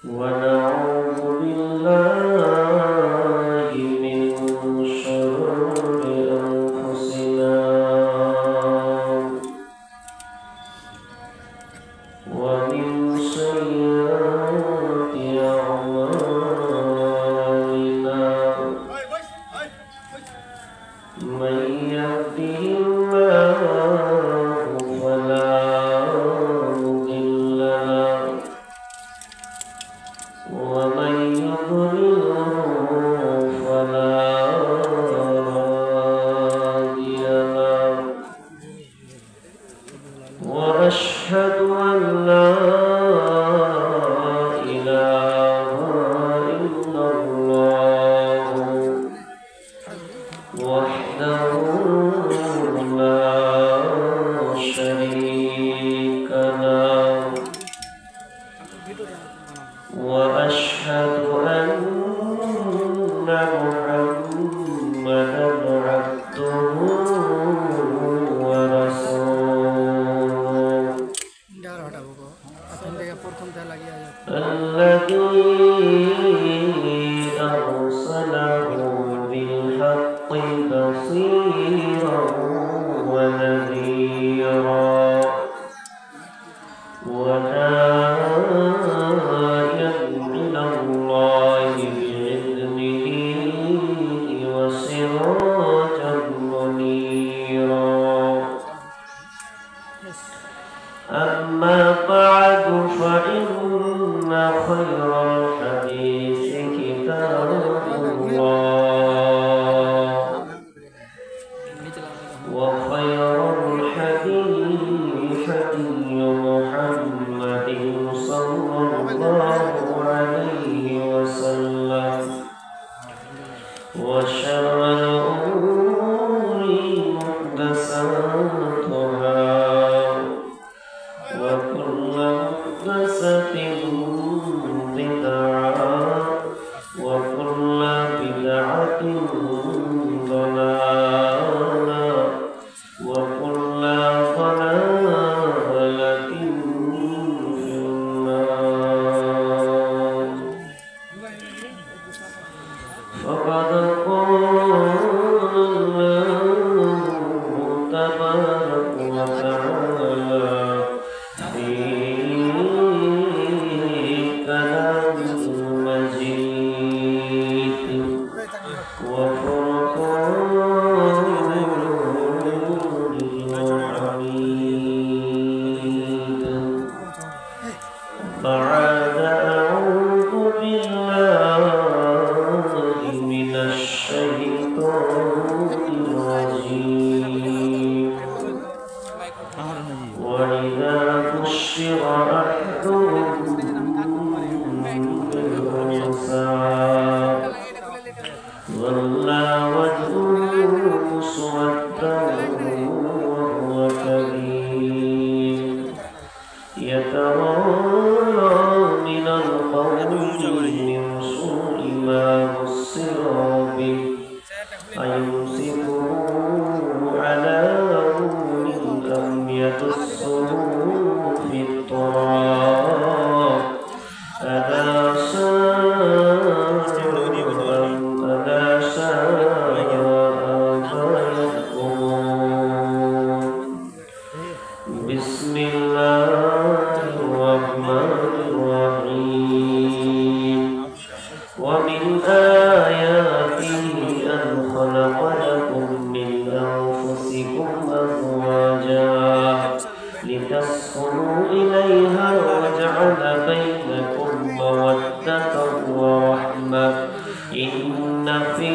ونعوذ بالله من شرور أنفسنا ومن سيئات أعمالنا من يهده الله فلا مضل له ومن يضلل فلا هادي له وأشهد أن لا إله إلا الله وحده لا شريك له وأشهد أن محمدا عبده ورسوله الذي أرسله بالحق بصيرا ونذيرا وداعيا إلى الله بإذنه وسراجا منيرا أما بعد فإن خير الحديث كتاب الله وخير الحديث هدي محمد صلى الله عليه وسلم وشر الأمور محدثاتها وكل محدثة بدعة وكل بدعة ضلالة وكل ضلالة في النار فقد قال الله تبارك وتعالى في كلامه المجيد وفرقانه الحميد بعد أعوذ بالله من الشيطان الرجيم وإذا بشر أحدهم بالأنثى ظل وجهه مسودا وهو كظيم يتوارى من القوم من سوء ما بصر به أيمسكه على هون أم يدسه في التراب ألا ساء ما يحكمون بسم الله الرحمن الرحيم ومن آياته أن خلق لكم من أنفسكم أزواجا لتسكنوا إليها وجعل بينكم مودة ورحمة إن في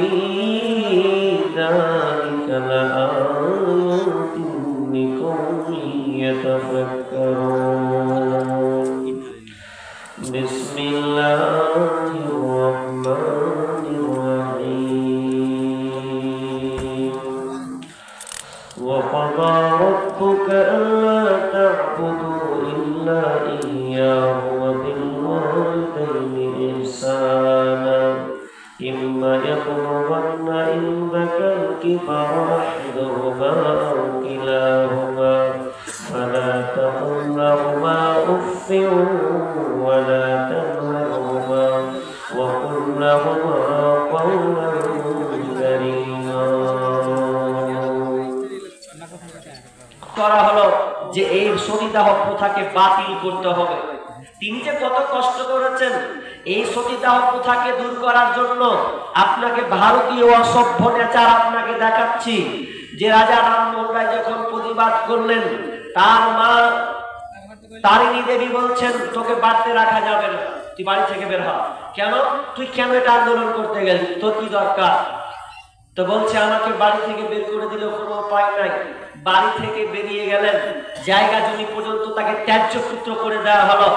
ذلك لآيات لقوم يتفكرون بسم الله الرحمن الرحيم وقضى ربك ألا تعبدوا إلا إياه وبالوالدين إحسانا إما يبلغن عندك الكبر أحدهما أو كلاهما فلا تقل لهما أف ولا تنهرهما সতীদাহ প্রথাকে বাতিল করতে হবে। তিনি যে কত কষ্ট করেছেন এই সতীদাহ প্রথাকে দূর করার জন্য। আপনাকে ভারতীয় অসভ্য নেচার আপনাকে দেখাচ্ছি যে রাজা রামমোহন রায় যখন প্রতিবাদ করলেন, তার মা তারিণী দেবী বলছেন তোকে বাড়িতে রাখা যাবে না, তুই বাড়ি থেকে বের হ। কেন? তুই কেন এটা আন্দোলন করতে গেলি, তোর কি দরকার? তো বলছে আমাকে বাড়ি থেকে বের করে দিলেও কোনো উপায় নাই। বাড়ি থেকে বেরিয়ে গেলেন, জায়গা জমি পর্যন্ত তাকে ত্যায্য পুত্র করে দেওয়া হলো।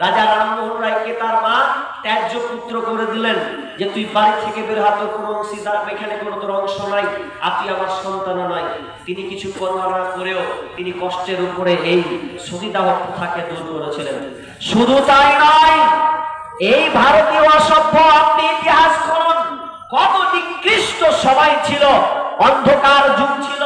রাজা রামমোহন রায়কে তার মা ত্যায্য পুত্র করে দিলেন যে তুই বাড়ি থেকে বের হ, তোর কোনো অংশীদার এখানে কোনো তোর অংশ নাই, আর তুই আমার সন্তান নয়। তিনি কিছু পরোয়া না করেও তিনি কষ্টের উপরে এই সতীদাহ প্রথাকে দূর করেছিলেন। শুধু তাই নয়, এই ভারতীয় অসভ্য, আপনি ইতিহাস করুন কত নিকৃষ্ট সবাই ছিল, অন্ধকার যুগ ছিল,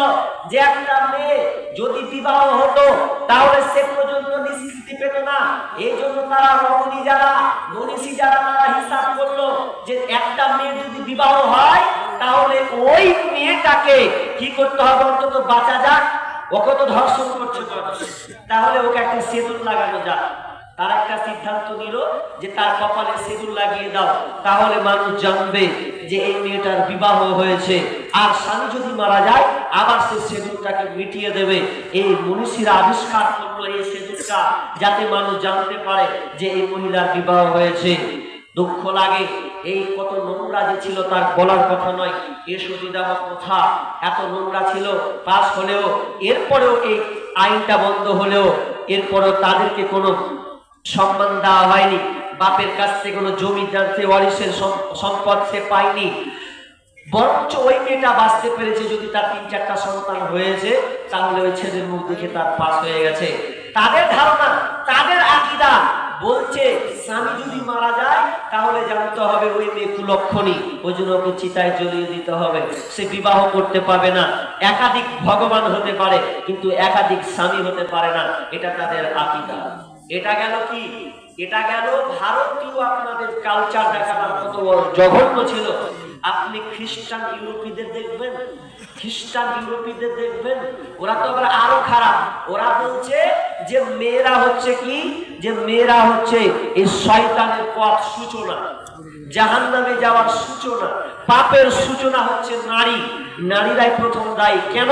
যে একটা মেয়ে যদি বিবাহ হতো তাহলে সে পর্যন্ত নিষ্কৃতি পেত না। এই জন্য তারা রমণী যারা মনীষী যারা তারা হিসাব করলো যে একটা মেয়ে যদি বিবাহ হয় তাহলে ওই মেয়েটাকে কি করতে হবে, অন্তত বাঁচা যাক, ওকে তো ধর্ষণ করছে তাহলে ওকে একটা সেতুর লাগানো যাক। তার একটা সিদ্ধান্ত নিল যে তার কপালে সিঁদুর লাগিয়ে দাও, তাহলে মানুষ জানবে যে এই মেয়েটার বিবাহ হয়েছে। আর স্বামী যদি মারা যায় আবার সে সিঁদুরটাকে মিটিয়ে দেবে। এই মনীষীরা আবিষ্কার করলো এই সিঁদুরটা, যাতে মানুষ জানতে পারে যে এই মহিলার বিবাহ হয়েছে। দুঃখ লাগে, এই কত নোংরা যে ছিল তার বলার কথা নয়। এই সতীদাহ প্রথা এত নোংরা ছিল, পাস হলেও এরপরেও এই আইনটা বন্ধ হলেও এরপরেও তাদেরকে কোনো সম্মান দেওয়া হয়নি। বাপের কাছ থেকে কোনো জমি জানতে ওয়ারিসের সম্পদ সে পায়নি, বরঞ্চ ওই মেয়েটা বাঁচতে পেরেছে। যদি তার ৩-৪টা সন্তান হয়েছে তাহলে ওই ছেলের মুখ দেখে তার পাস হয়ে গেছে। তাদের ধারণা, তাদের আকীদা বলছে স্বামী যদি মারা যায় তাহলে জানতে হবে ওই মেয়ে কুলক্ষণী, ওই জন্য ওকে চিতায় জ্বলিয়ে দিতে হবে, সে বিবাহ করতে পাবে না। একাধিক ভগবান হতে পারে কিন্তু একাধিক স্বামী হতে পারে না, এটা তাদের আকীদা। এটা গেল কি, এটা গেল ভারতীয় আপনাদের কালচার দেখাবার কত জঘন্য ছিল। আপনি খ্রিস্টান ইউরোপীদের দেখবেন, খ্রিস্টান ইউরোপীদের দেখবেন, ওরা তো আবার আরো খারাপ। ওরা বলছে যে মেয়েরা হচ্ছে কি, যে মেয়েরা হচ্ছে এই শয়তানের পথ সূচনা, জাহান্নামে যাওয়ার সূচনা, পাপের সূচনা হচ্ছে নারী। নারীরাই প্রথম দায়ী। কেন?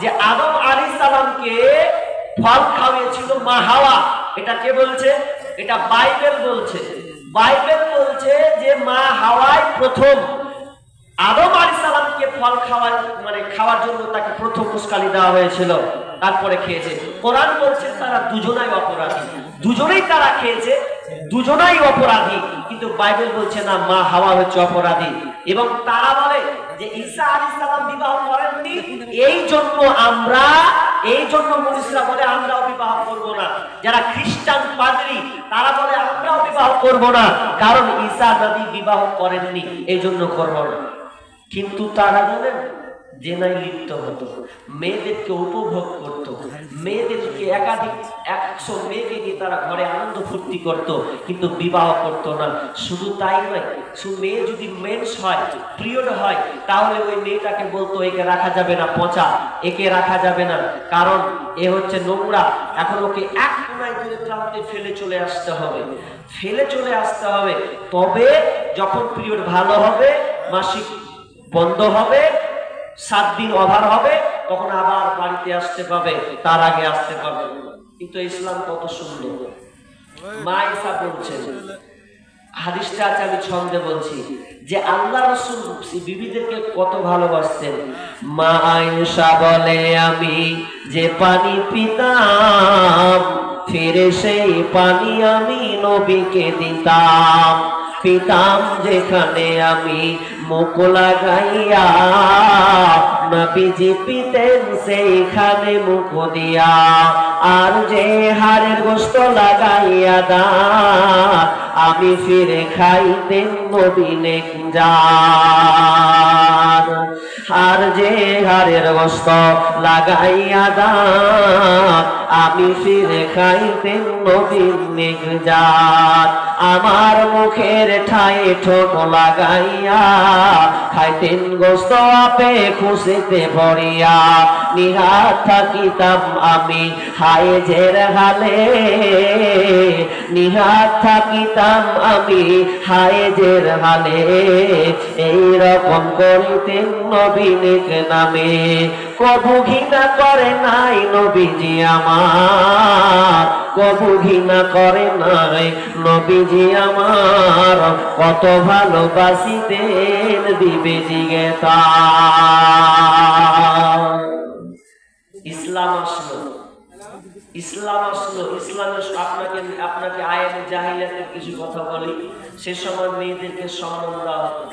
যে আদম আলাইহিস সালামকে ফল খাওয়িয়েছিল মা হাওয়া। এটা কে বলছে? এটা বাইবেল বলছে। বাইবেল বলছে যে মা হাওয়াই প্রথম আদম আলাইহিস সালামকে ফল খাওয়ার জন্য তাকে প্রথম উস্কানি দেওয়া হয়েছিল, তারপরে খেয়েছে। কোরআন বলছে তারা দুজনাই অপরাধী, দুজনেই তারা খেয়েছে, দুজনাই অপরাধী। কিন্তু বাইবেল বলছে না, মা হাওয়া হচ্ছে অপরাধী। এবং তারা বলে যে ঈসা আলাইহিস সালাম বিবাহ করেননি, এই জন্য মনীষীরা বলে আমরাও বিবাহ করব না। যারা খ্রিস্টান পাদ্রী তারা বলে আমরাও বিবাহ করব না, কারণ ঈসা নবী বিবাহ করেননি, এই জন্য করব না। কিন্তু তারা জানেন জেনায় লিপ্ত হতো, মেয়েদেরকে উপভোগ করত, মেয়েদেরকে একাধিক 100 মেয়েকে নিয়ে তারা ঘরে আনন্দ ফুর্তি করত, কিন্তু বিবাহ করত না। শুধু তাই নয়, শুধু মেয়ে যদি মেন্স হয়, পিরিয়ড হয়, তাহলে ওই মেয়েটাকে বলতো একে রাখা যাবে না, পচা, একে রাখা যাবে না, কারণ এ হচ্ছে নোংরা। এখন ওকে এক কোনায় দূরে প্রান্তে ফেলে চলে আসতে হবে, ফেলে চলে আসতে হবে। তবে যখন পিরিয়ড ভালো হবে, মাসিক বন্ধ হবে, 7 দিন ওভার হবে, তখন আবার বাড়িতে আসতে পাবে, তার আগে আসতে পারবে। কিন্তু ইসলাম কত সুন্দর। মা ঈসা বলছেন, হাদিসটা আছে আমি ছন্দে বলছি, যে আল্লাহ রাসূল বিবিদেরকে কত ভালোবাসতেন। মা ঈসা বলে আমি যে পানি পিতাম, ফিরে সেই পানি আমি নবীকে দিতাম। পিতাম যেখানে আমি মুখ লাগাইয়া, নবীজি পিতেন সেইখানে মুখ দিয়া। আর যে হাড়ের গোশত লাগাইয়া দাঁত, আমি ফিরে খাইতেন মদিনে জান। আর যে হাড়ের গোশত লাগাইয়া দাঁত, আমি ফিরে খাইতেন মদিনে জান। আমার মুখের ঠায়ে ঠোঁট লাগাইয়া, খাইতেন গোশত আপে খুশিতে ভরিয়া। নিহাত থাকিতাম আমি হায়েজের হালে, নিহাত থাকিতাম আমি হায়েজের হালে, এইরকম করিতেন নবীনের নামে। কবু ঘৃণা করে নাই নবীজি আমার, কবু ঘৃণা করে নাই নবীজি আমার, কত ভালোবাসিতেন বিবেজি গেতা। ইসলাম আসলো, ইসলাম আসলো, ইসলামের আপনাকে আইনে জাহিলিয়াতের কিছু কথা বলি। সে সময় মেয়েদেরকে সম্মান দেওয়া হতো,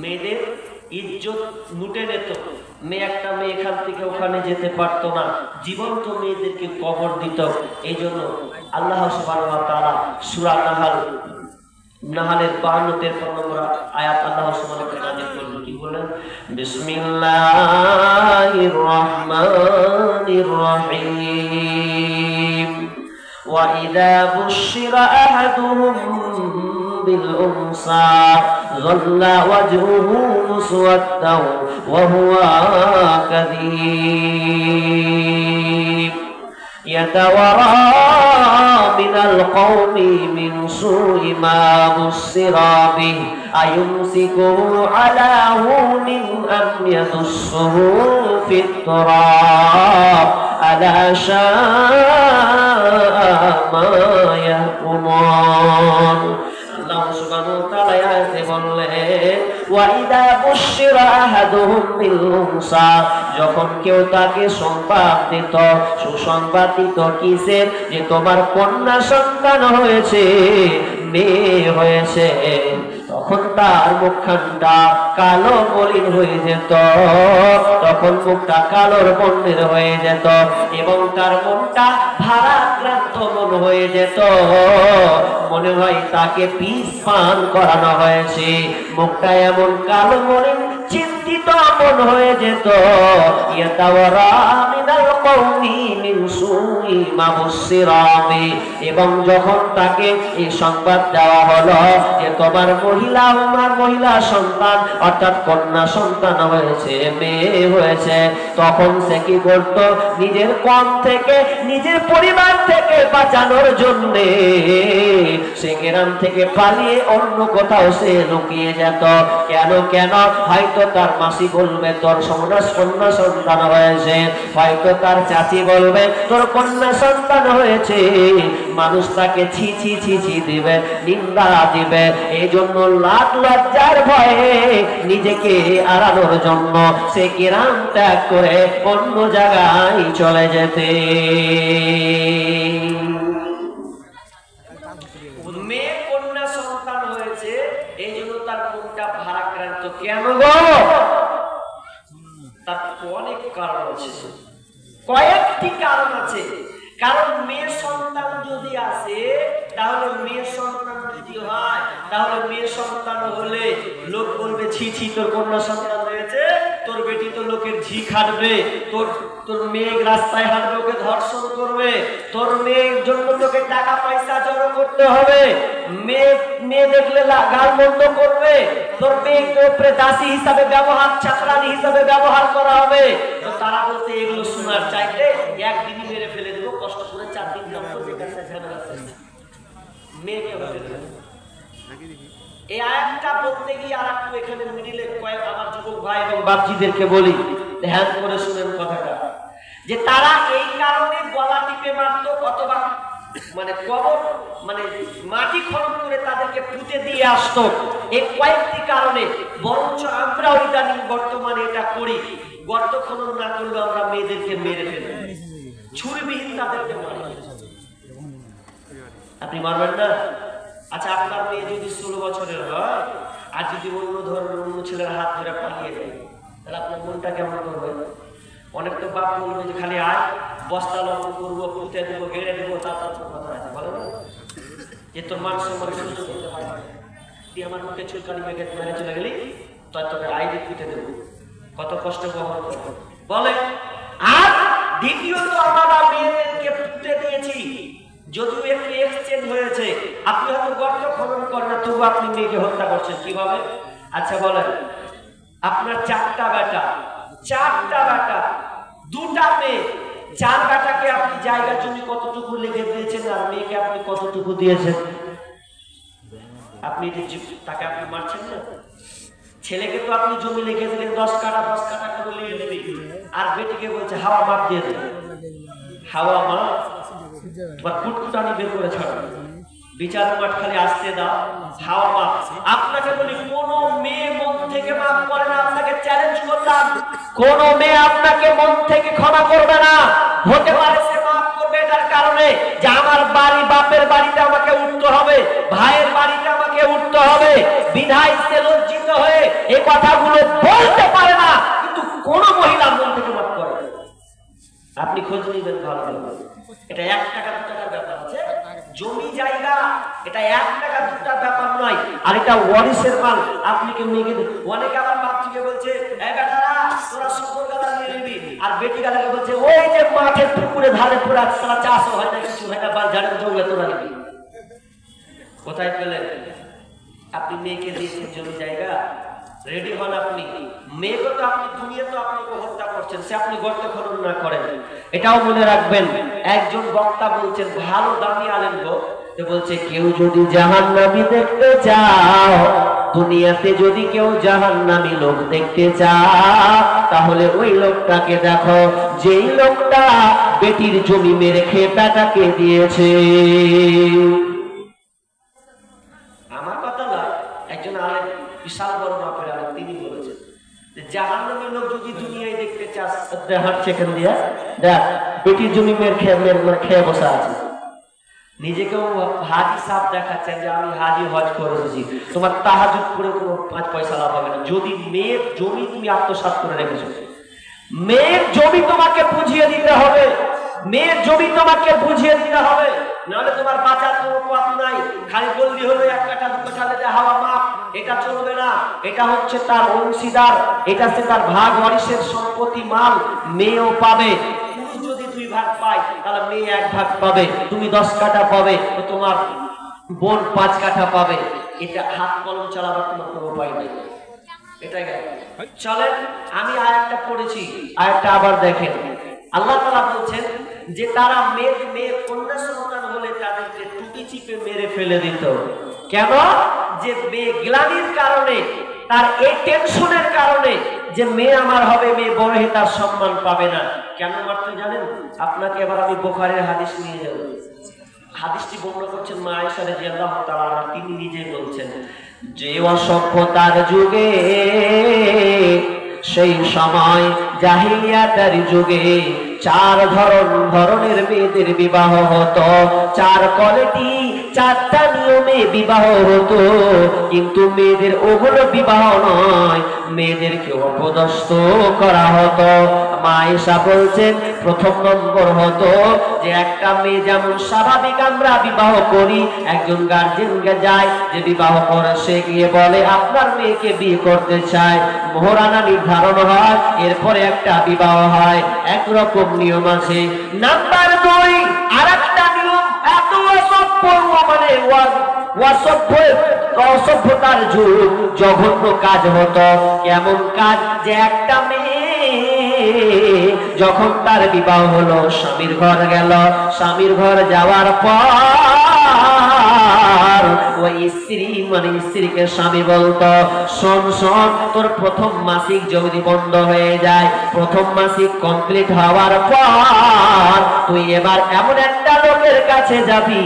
মেয়েদের ইজ্জত লুটে নিত। একটা মেয়ে এখান থেকে ওখানে যেতে পারতো না, জীবন্ত মেয়েদেরকে কবর দিত। এই জন্য আল্লাহ সুবহানাহু ওয়া তাআলা সূরা নাহালের 52 নম্বর আয়াত আল্লাহ সুবহানাহু ওয়া তাআলা বলেন, কি বলেন? বিসমিল্লাহির রহমানির রহিম। ওয়া ইযা বুশিরা আহাদুহুম بالأنثى ظل وجهه مسودا وهو كظيم يتورى من القوم من سوء ما بصر به أيمسكه على هون أم يدسه في التراب ألا شاء ما يحكمون। আল্লাহ সুবহানাহু ওয়া তাআলা আয়াতে বললেন, ওয়া ইযা বুশিরা আহাদুহুম বিল উনসা, যখন কেউ তাকে সংবাদ দিত, সুসংবাদ দিত কিসের? যে তোমার কন্যা সন্তান হয়েছে, মেয়ে হয়েছে, তখন তার মুখখানটা কালো মলিন হয়ে যেত, তখন মুখটা কালোর বর্ণের হয়ে যেত এবং তার মনটা ভারাক্রান্ত মন হয়ে যেত। মনে হয় তাকে পিস পান করানো হয়েছে, মুখটা এমন কালো মলিন চিন্তিত মন হয়ে যেত। ইয়াতাওয়ারা মিনাল কওমি মিন সুই মা বুশিরা বি, এবং যখন তাকে এই সংবাদ দেওয়া হলো যে তোমার মহিলা সন্তান অর্থাৎ কন্যা সন্তান হয়েছে, মেয়ে হয়েছে, তখন সে কি করত? নিজের কম থেকে, নিজের পরিবার থেকে বাঁচানোর জন্য সে গ্রাম থেকে পালিয়ে অন্য কোথাও সে লুকিয়ে যেত। কেন? হয়তো তার মাসি বলবে তোর কন্যা সন্তান হয়েছে, হয়তো তার চাচি বলবে তোর কন্যা সন্তান হয়েছে, মানুষ তাকে ছি ছি ছি ছি দিবে, নিন্দা দিবে। এই জন্য লাখ লজ্জার ভয়ে নিজেকে আড়ানোর জন্য সে গ্রাম ত্যাগ করে অন্য জায়গায় চলে যেতে। মেয়ে কন্যা সন্তান হয়েছে, এই জন্য তার মনটা ভারাক্রান্ত। কেন গো? তার অনেক কারণ আছে, কয়েকটি কারণ আছে। কারণ মেয়ে সন্তান যদি আসে, তাহলে মেয়ে সন্তান যদি হয়, তাহলে মেয়ে সন্তান হলে লোক বলবে ছি ছি তোর কন্যা সন্তান হয়েছে, তোর বেটি তো লোকের ঝি খাটবে, তোর মেয়ে রাস্তায় হাঁটবে, ওকে ধর্ষণ করবে, তোর মেয়ের জন্য তোকে টাকা পয়সা জড়ো করতে হবে, মেয়ে দেখলে গাল বন্ধ করবে, তোর মেয়েকে উপরে দাসী হিসাবে ব্যবহার, চাকরানি হিসাবে ব্যবহার করা হবে। তো তারা বলতে এগুলো শোনার চাইতে একদিনই মেরে ফেলে দেবো, কষ্ট করে 4 দিন কাজ করবে, মেয়েকে হবে। এই আয়াতটা বলতে গিয়ে আর একটু এখানে মিডিলে কয়েক আমার যুবক ভাই এবং বাপজিদেরকে বলি, ধ্যান করে শুনেন কথাটা, যে তারা এই কারণে গলা টিপে মারত, অথবা কবর মাটি খনন করে তাদেরকে পুঁতে দিয়ে আসতো। এই কয়েকটি কারণে, বরঞ্চ আমরাও ইদানিং বর্তমানে এটা করি, গর্ত খনন না করলেও আমরা মেয়েদেরকে মেরে ফেলি, ছুরিবিহীন তাদেরকে মারি। আপনি মারবেন না? আচ্ছা, আপনার মেয়ে যদি 16 বছরের হয় আর যদি অন্য ছেলের হাত ধরে পালিয়ে যায়, তাহলে আপনার মনটা কেমন করবে? অনেক তো বাপ বলবে যে খালি আয়, বস্তা লবণ করবো, পুঁতে দেবো, ঘেরে দেবো, তারপর কথা আছে, বলে না যে তোর মান সম্মান সুস্থ করতে পারে, তুই আমার মুখে চুলকানি মেরে চলে গেলি, তোকে আইডি পুঁতে দেবো, কত কষ্ট বহন করবো বলে। আর দ্বিতীয়ত, আমরা মেয়েদেরকে পুঁতে দিয়েছি, যদিও একটু এক্সচেঞ্জ হয়েছে, আপনি হয়তো গর্ত খনন করেন না, তবু আপনি মেয়েকে হত্যা করছেন। কিভাবে? আচ্ছা বলেন, আপনার 4টা বেটা দুটা মেয়ে, চার বেটাকে আপনি জায়গা জমি কতটুকু লিখে দিয়েছেন আর মেয়েকে আপনি কতটুকু দিয়েছেন? আপনি তাকে আপনি মারছেন না? ছেলেকে তো আপনি জমি লিখে দিলেন 10 কাঠা 10 কাঠা করে লিখে দিবি, আর বেটিকে বলছে হাওয়া মাপ দিয়ে দেবে। হাওয়া মাপ তোমার কুটকুটানি বের করে ছাড়বে, বিচার মাঠ খালি আসতে দাও, হাওয়া মাপ। আপনাকে বলি কোন মেয়ে মন থেকে মাফ করে না, আপনাকে চ্যালেঞ্জ করলাম, কোন মেয়ে আপনাকে মন থেকে ক্ষমা করবে না। হতে পারে সে মাফ করবে এটার কারণে যে আমার বাড়ি, বাপের বাড়িতে আমাকে উঠতে হবে, ভাইয়ের বাড়িতে আমাকে উঠতে হবে, বিধায় সে লজ্জিত হয়ে এই কথাগুলো বলতে পারে না। কিন্তু কোন মহিলা মন থেকে মাফ করে, আপনি খোঁজ নিবেন ভালো ভালো। এটা 1 টাকা 2 টাকার ব্যাপার আছে, জমি জায়গা এটা 1 টাকা 2 টাকার ব্যাপার নয়, আর এটা ওয়ারিসের মাল। আপনি কি মেয়েকে, অনেকে আবার বাচ্চাকে বলছে এই বেটারা তোরা সকল গাদা নিয়ে নিবি, আর বেটি গালাকে বলছে ওই যে মাঠের পুকুরে ধারে পুরা সারা চাষ হয় না, কিছু হয় না, বাল ঝাড়ে জঙ্গলে তোরা নিবি। কোথায় পেলেন? আপনি মেয়েকে দিয়েছেন জমি জায়গা, রেডি হন আপনি। মেয়েকে তো আপনি দুনিয়া তো আপনি হত্যা করছেন, সে আপনি গর্তে খনন না করেন। এটাও মনে রাখবেন। একজন বক্তা বলছেন, ভালো দামি আলেম গো, বলছে কেউ যদি জাহান্নামী দেখতে চাও, দুনিয়াতে যদি কেউ জাহান্নামী লোক দেখতে চাও, তাহলে ওই লোকটাকে দেখো যেই লোকটা বেটির জমি মেরে খেয়ে বেটাকে দিয়েছে। আমার কথা না, একজন আলেম, বিশাল বড় মাপের আলেম, তিনি বলেছেন জাহান্নামী লোক যদি দুনিয়ায় দেখতে চাস, হাত সেখান দিয়া দেখ বেটির জমি মেরে খেয়ে বসা আছে। নিজেকেও হাজি সাহেব দেখাচ্ছেন যে আমি হাজি হজ করেছি, তোমার তাহাজ্জুদ করে কোনো 5 পয়সা লাভ হবে না যদি মেয়ের জমি তুমি আত্মসাৎ করে রেখেছো। মেয়ের জমি তোমাকে বুঝিয়ে দিতে হবে, মেয়ের জমি তোমাকে বুঝিয়ে দিতে হবে, নাহলে তোমার বাঁচার কোনো পথ নাই। খালি বললি হলো 1 কাঠা 2 কাঠা হাওয়া মাপ, এটা চলবে না। এটা হচ্ছে তার অংশীদার, এটা সে তার ভাগ ওয়ারিসের সম্পত্তি মাল, মেয়েও পাবে। যদি 2 ভাগ পায় তাহলে মেয়ে 1 ভাগ পাবে, তুমি 10 কাঠা পাবে, তো তোমার বোন 5 কাঠা পাবে। এটা হাত কলম চালাবার তোমার কোনো উপায় নেই। এটাই চলেন, আমি আরেকটা পড়েছি, আরেকটা আবার দেখেন। আল্লাহ তাআলা বলছেন যে তারা মেয়ে কন্যা সন্তান হলে তাদেরকে টুটি চিপে মেরে ফেলে দিত। কেন? যে মেয়ে গ্লানির কারণে, তার এই টেনশনের কারণে যে মেয়ে আমার হবে, মেয়ে বড় হয়ে তার সম্মান পাবে না। কেন মারতে জানেন? আপনাকে এবার আমি বুখারীর হাদিস নিয়ে যাব। হাদিসটি বর্ণনা করছেন মা আয়েশা রাদিয়াল্লাহু তাআলা আনহা, তিনি নিজেই বলছেন যে অসভ্যতার যুগে, সেই সময় জাহিলিয়াতের যুগে 4 ধরনের মেয়েদের বিবাহ হতো, 4 কোয়ালিটি, 4টা নিয়মে বিবাহ হতো। কিন্তু মেয়েদের ওগুলো বিবাহ নয়, মেয়েদেরকে অপদস্থ করা হতো। মা আয়েশা বলছেন প্রথম নম্বর হতো যে একটা মেয়ে যেমন স্বাভাবিক আমরা বিবাহ করি, একজন গার্জেনকে যায় যে বিবাহ করে, সে গিয়ে বলে আপনার মেয়েকে বিয়ে করতে চায়, মোহরানা নির্ধারণ হয়, এরপরে একটা বিবাহ হয়। একরকম নিয়ম আছে। নাম্বার 2, আরেকটা নিয়ম, এত অসভ্য, মানে অসভ্যতার যুগ, জঘন্য কাজ হতো। কেমন কাজ? যে একটা মেয়ে যখন তার বিবাহ হলো, স্বামীর ঘর গেল, স্বামীর ঘর যাওয়ার পর ওই স্ত্রী, মানে স্ত্রীকে স্বামী বলতো শোন শোন, তোর প্রথম মাসিক যদি বন্ধ হয়ে যায়, প্রথম মাসিক কমপ্লিট হওয়ার পর তুই এবার এমন একটা লোকের কাছে যাবি,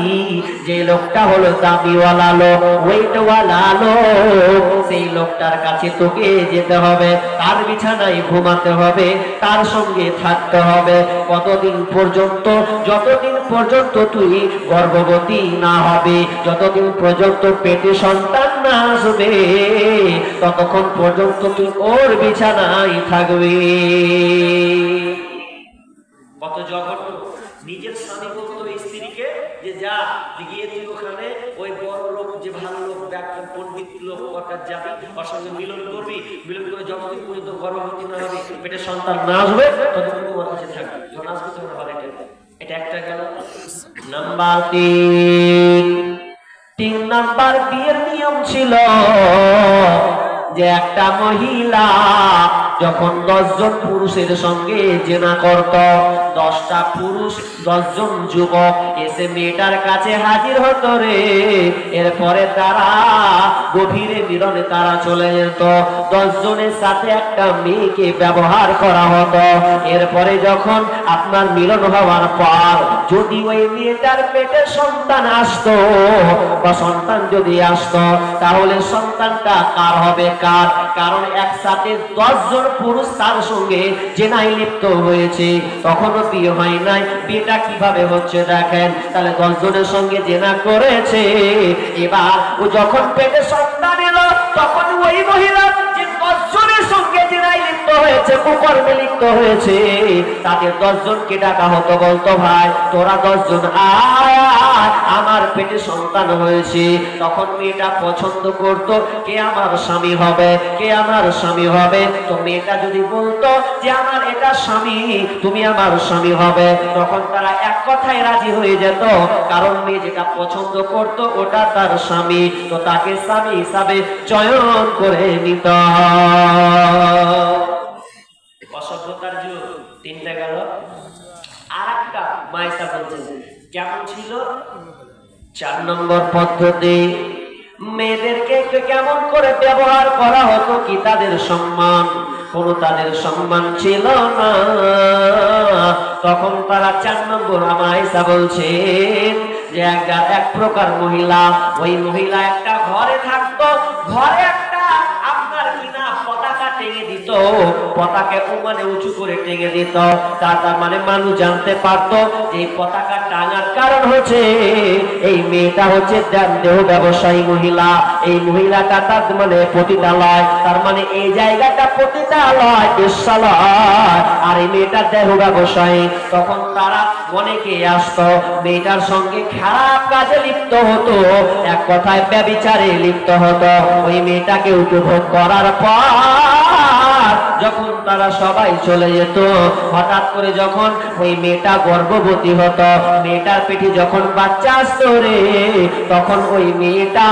যে লোকটা হলো দামিওয়ালা লোক, ওয়েটওয়ালা লোক। সেই লোকটার কাছে তোকে যেতে হবে, তার বিছানায় ঘুমাতে হবে, তার সঙ্গে থাকতে হবে। কতদিন পর্যন্ত? যতদিন পর্যন্ত তুই গর্ভবতী না হবে, যতদিন পর্যন্ত পেটে সন্তান না আসবে, ততক্ষণ পর্যন্ত তুই ওর বিছানায় থাকবি। কত জঘন্য! নিজের স্বামী বলতো স্ত্রীকে যে যা গিয়ে তুই ওখানে ওই বড় লোক, যে ভালো লোক, পণ্ডিত লোক যাবি, ওর সঙ্গে মিলন করবি, মিলন করে যতদিন পর্যন্ত গর্ভবতী না হবে, পেটে সন্তান না আসবে, ততদিন তোমার কাছে থাকবে, যখন আসবে তখন আবার এটা একটা গেল। নাম্বার 3 নাম্বার বিয়ের নিয়ম ছিল যে একটা মহিলা যখন 10 জন পুরুষের সঙ্গে জেনা করত, 10টা পুরুষ 10 জন যুবক এসে মেয়েটার কাছে হাজির হতো রে। এরপরে তারা গভীরে মিলনে তারা চলে যেত। 10 জনের সাথে একটা মেয়েকে ব্যবহার করা হতো। এরপরে যখন আপনার মিলন হওয়ার পর যদি ওই মেয়েটার পেটে সন্তান আসতো বা সন্তান যদি আসতো, তাহলে সন্তানটা কার হবে? কার? কারণ একসাথে 10 জন পুরুষ তার সঙ্গে জেনায় লিপ্ত হয়েছে, তখনও বিয়ে হয় নাই। বিয়েটা কিভাবে হচ্ছে দেখেন, তাহলে 10 জনের সঙ্গে জেনা করেছে। এবার ও যখন পেটে সন্তান এলো, তখন ওই মহিলা যে 10 জনের সঙ্গে জেনায় লিপ্ত হয়েছে, কুকর্মে লিপ্ত হয়েছে, তাদের 10 জনকে ডাকা হতো, বলতো ভাই তোরা 10 জন আয়, আমার পেটে সন্তান হয়েছে। তখন মেয়েটা পছন্দ করতো কে আমার স্বামী হবে, কে আমার স্বামী হবে। তো মেয়েটা যদি বলতো যে আমার এটা স্বামী, তুমি আমার স্বামী হবে, তখন তারা এক কথায় রাজি হয়ে যেত। কারণ মেয়ে যেটা পছন্দ করত ওটা তার স্বামী, তো তাকে স্বামী হিসাবে চয়ন করে নিত। অসভ্যতার যুগ 3টা গেল। আর একটা মাইসা বলছেন কেমন ছিল? 4 নম্বর পদ্ধতি, মেয়েদেরকে কেমন করে ব্যবহার করা হতো, কি তাদের সম্মান? কোনো তাদের সম্মান ছিল না। তখন তারা 4 নম্বর আয়েশা বলছেন যে এক প্রকার মহিলা, ওই মহিলা একটা ঘরে থাকতো, ঘরে একটা আপনার কিনা পতাকা টেঙে দিত, পতাকা মানে উঁচু করে টেঙে দিত। তার মানে মানুষ জানতে পারতো যে পতাকা টাঙার কারণ হচ্ছে এই মেয়েটা হচ্ছে দেহ ব্যবসায়ী মহিলা। এই মহিলাটা তার মানে পতিতালয়, তার মানে এই জায়গাটা পতিতালয়, বেশ্যালয়, আর এই মেয়েটা দেহ ব্যবসায়ী। তখন তারা অনেকে আসতো, মেয়েটার সঙ্গে খারাপ কাজে লিপ্ত হতো, এক কথায় ব্যভিচারে লিপ্ত হতো। ওই মেয়েটাকে উপভোগ করার পর যখন তারা সবাই চলে যেত, হঠাৎ করে যখন ওই মেয়েটা গর্ভবতী হতো, মেয়েটার পেটে যখন বাচ্চা আসতো রে, তখন ওই মেয়েটা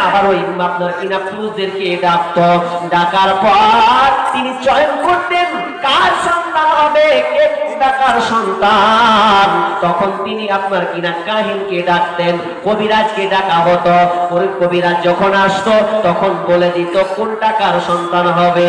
আবার ওই আপনার কিনা পুরুষদেরকে ডাকতো। ডাকার পর তিনি চয়ন করতেন কার সন্তান হবে, কে টাকার সন্তান। তখন তিনি আপনার কিনা কাহিনকে ডাকতেন, কবিরাজকে ডাকা হতো। কবিরাজ যখন আসতো তখন বলে দিত কোন টাকার সন্তান হবে।